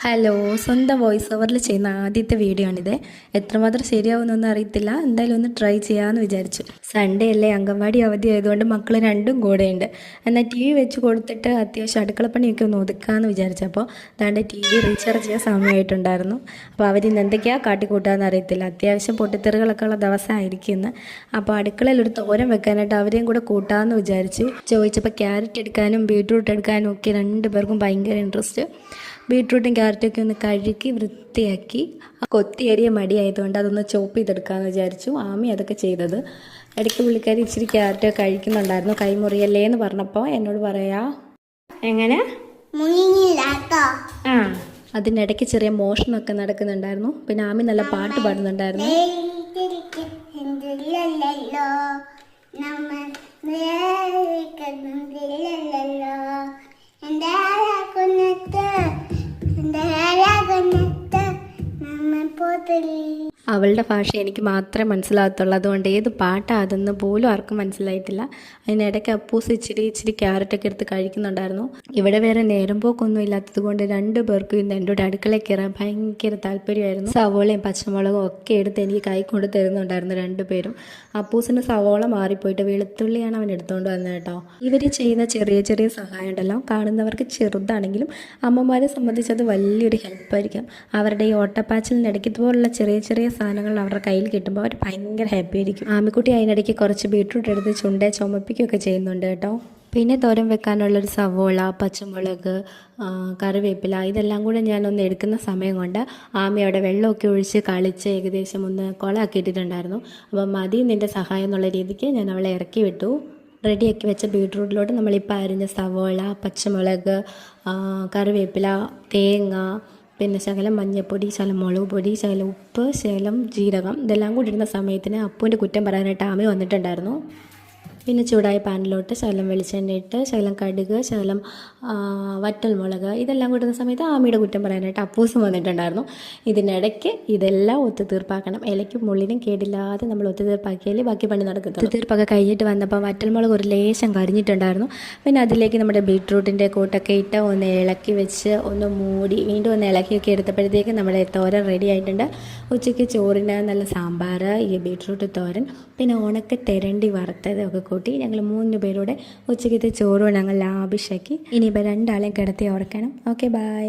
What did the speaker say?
Hello, സ്വന്തം voice ഓവറിൽ ചെയ്യുന്ന ആദ്യത്തെ വീഡിയോ ആണിത്. എത്രമാത്രം ശരിയാവുമെന്നൊന്നും അറിയത്തില്ല. എന്തായാലും ഒന്ന് ട്രൈ ചെയ്യാമെന്ന് വിചാരിച്ചു. സൺഡേ അല്ലേ, അംഗൻവാടി അവധി ആയതുകൊണ്ട് മക്കൾ രണ്ടും കൂടെയുണ്ട്. എന്നാൽ ടി വി വെച്ച് കൊടുത്തിട്ട് അത്യാവശ്യം അടുക്കളപ്പണിയൊക്കെ ഒന്ന് ഒതുക്കാമെന്ന് വിചാരിച്ചപ്പോൾ അതാണ്ട് ടി വി റീചാർജ് ചെയ്യാൻ സമയമായിട്ടുണ്ടായിരുന്നു. അപ്പോൾ അവരിന്ന് എന്തൊക്കെയാണ് കാട്ടിക്കൂട്ടാമെന്ന് അറിയത്തില്ല. അത്യാവശ്യം പൊട്ടിത്തെറികളൊക്കെ ഉള്ള ദിവസമായിരിക്കും ഇന്ന്. അപ്പോൾ അടുക്കളയിൽ ഒരു തോരൻ വെക്കാനായിട്ട് അവരെയും കൂടെ കൂട്ടാമെന്ന് വിചാരിച്ചു. ചോദിച്ചപ്പോൾ ക്യാരറ്റ് എടുക്കാനും ബീട്രൂട്ട് എടുക്കാനും ഒക്കെ രണ്ടുപേർക്കും ഭയങ്കര ഇൻട്രസ്റ്റ്. ബീട്രൂട്ടും ക്യാരറ്റൊക്കെ ഒന്ന് കഴുകി വൃത്തിയാക്കി കൊത്തിയേറിയ മടിയായതുകൊണ്ട് അതൊന്ന് ചോപ്പ് ചെയ്തെടുക്കാമെന്ന് വിചാരിച്ചു. ആമി അതൊക്കെ ചെയ്തത്. ഇടയ്ക്ക് പുള്ളിക്കാരി ഇച്ചിരി ക്യാരറ്റൊക്കെ കഴിക്കുന്നുണ്ടായിരുന്നു. കൈമുറിയല്ലേ എന്ന് പറഞ്ഞപ്പോൾ എന്നോട് പറയാ എങ്ങനെ ആ അതിനിടയ്ക്ക് ചെറിയ മോഷണമൊക്കെ നടക്കുന്നുണ്ടായിരുന്നു. പിന്നെ ആമി നല്ല പാട്ട് പാടുന്നുണ്ടായിരുന്നു. അവളുടെ ഭാഷ എനിക്ക് മാത്രമേ മനസ്സിലാകത്തുള്ളൂ. അതുകൊണ്ട് ഏത് പാട്ടാണ് അതെന്ന് പോലും ആർക്കും മനസ്സിലായിട്ടില്ല. അതിനിടയ്ക്ക് അപ്പൂസ് ഇച്ചിരി ക്യാരറ്റൊക്കെ എടുത്ത് കഴിക്കുന്നുണ്ടായിരുന്നു. ഇവിടെ വേറെ നേരം പോക്കൊന്നും ഇല്ലാത്തത് കൊണ്ട് രണ്ടുപേർക്കും ഇന്ന് എൻ്റെ കൂടെ അടുക്കളയിൽ കയറാൻ ഭയങ്കര താല്പര്യമായിരുന്നു. സവോളയും പച്ചമുളകും ഒക്കെ എടുത്ത് എനിക്ക് കൈ കൊണ്ട് തരുന്നുണ്ടായിരുന്നു രണ്ടുപേരും. അപ്പൂസിന് സവോള മാറിപ്പോയിട്ട് വെളുത്തുള്ളിയാണ് അവൻ എടുത്തുകൊണ്ട് വന്നത് കേട്ടോ. ഇവർ ചെയ്യുന്ന ചെറിയ ചെറിയ സഹായം ഉണ്ടല്ലോ, കാണുന്നവർക്ക് ചെറുതാണെങ്കിലും അമ്മമാരെ സംബന്ധിച്ചത് വലിയൊരു ഹെൽപ്പായിരിക്കും. അവരുടെ ഈ ഓട്ടപ്പാച്ചിലിനിടയ്ക്ക് ഇതുപോലുള്ള ചെറിയ ചെറിയ സാധനങ്ങൾ അവരുടെ കയ്യിൽ കിട്ടുമ്പോൾ അവർ ഭയങ്കര ഹാപ്പി ആയിരിക്കും. ആമിക്കുട്ടി അതിനിടയ്ക്ക് കുറച്ച് ബീട്രൂട്ട് എടുത്ത് ചുണ്ടേ ചുമപ്പിക്കുകയൊക്കെ ചെയ്യുന്നുണ്ട് കേട്ടോ. പിന്നെ തോരൻ വെക്കാനുള്ളൊരു സവോള, പച്ചമുളക്, കറിവേപ്പില ഇതെല്ലാം കൂടെ ഞാനൊന്ന് എടുക്കുന്ന സമയം കൊണ്ട് ആമി അവിടെ വെള്ളമൊക്കെ ഒഴിച്ച് കളിച്ച് ഏകദേശം ഒന്ന് കുളമാക്കിയിട്ടിട്ടുണ്ടായിരുന്നു. അപ്പം മതി നിൻ്റെ സഹായം എന്നുള്ള രീതിക്ക് ഞാൻ അവളെ ഇറക്കി വിട്ടു. റെഡിയാക്കി വെച്ച ബീട്രൂട്ടിലോട്ട് നമ്മളിപ്പോൾ അരിഞ്ഞ സവോള, പച്ചമുളക്, കറിവേപ്പില, തേങ്ങ, പിന്നെ ശകലം മഞ്ഞൾപ്പൊടി, ശകലം മുളക് പൊടി, ശകലം ഉപ്പ്, ശകലം ജീരകം ഇതെല്ലാം കൂടി ഇടുന്ന സമയത്തിന് അപ്പൂൻ്റെ കുറ്റം പറയാനായിട്ട് ആമി വന്നിട്ടുണ്ടായിരുന്നു. പിന്നെ ചൂടായ പാനിലോട്ട് ശകലം വെളിച്ചെണ്ണ ഇട്ട് ശകലം കടുക്, ശകലം വറ്റൽമുളക് ഇതെല്ലാം കൂട്ടുന്ന സമയത്ത് ആമിയുടെ കുറ്റം പറയാനായിട്ട് അപ്പൂസും വന്നിട്ടുണ്ടായിരുന്നു. ഇതിനിടയ്ക്ക് ഇതെല്ലാം ഒത്തുതീർപ്പാക്കണം. ഇലയ്ക്കും മുള്ളിനും കേടില്ലാതെ നമ്മൾ ഒത്തുതീർപ്പാക്കിയാൽ ബാക്കി പണി നടക്കുന്നത്. ഒത്തുതീർപ്പൊക്കെ കഴിഞ്ഞിട്ട് വന്നപ്പോൾ വറ്റൽമുളക് ഒരു ലേശം കരിഞ്ഞിട്ടുണ്ടായിരുന്നു. പിന്നെ അതിലേക്ക് നമ്മുടെ ബീട്രൂട്ടിൻ്റെ കൂട്ടൊക്കെ ഇട്ട് ഒന്ന് ഇളക്കി വെച്ച് ഒന്ന് മൂടി വീണ്ടും ഒന്ന് ഇളക്കിയൊക്കെ എടുത്തപ്പോഴത്തേക്ക് നമ്മുടെ തോരൻ റെഡി ആയിട്ടുണ്ട്. ഉച്ചയ്ക്ക് ചോറിന് നല്ല സാമ്പാർ, ഈ ബീട്രൂട്ട് തോരൻ, പിന്നെ ഉണക്ക തെരണ്ടി വറുത്തതൊക്കെ കൂട്ടി ഞങ്ങൾ 3 പേരുടെ ഉച്ചയ്ക്കത്തെ ചോറും ഞങ്ങൾ ലാഭിഷാക്കി. ഇനിയിപ്പോൾ 2 ആളെയും കിടത്തി ഉറക്കണം. Okay, by.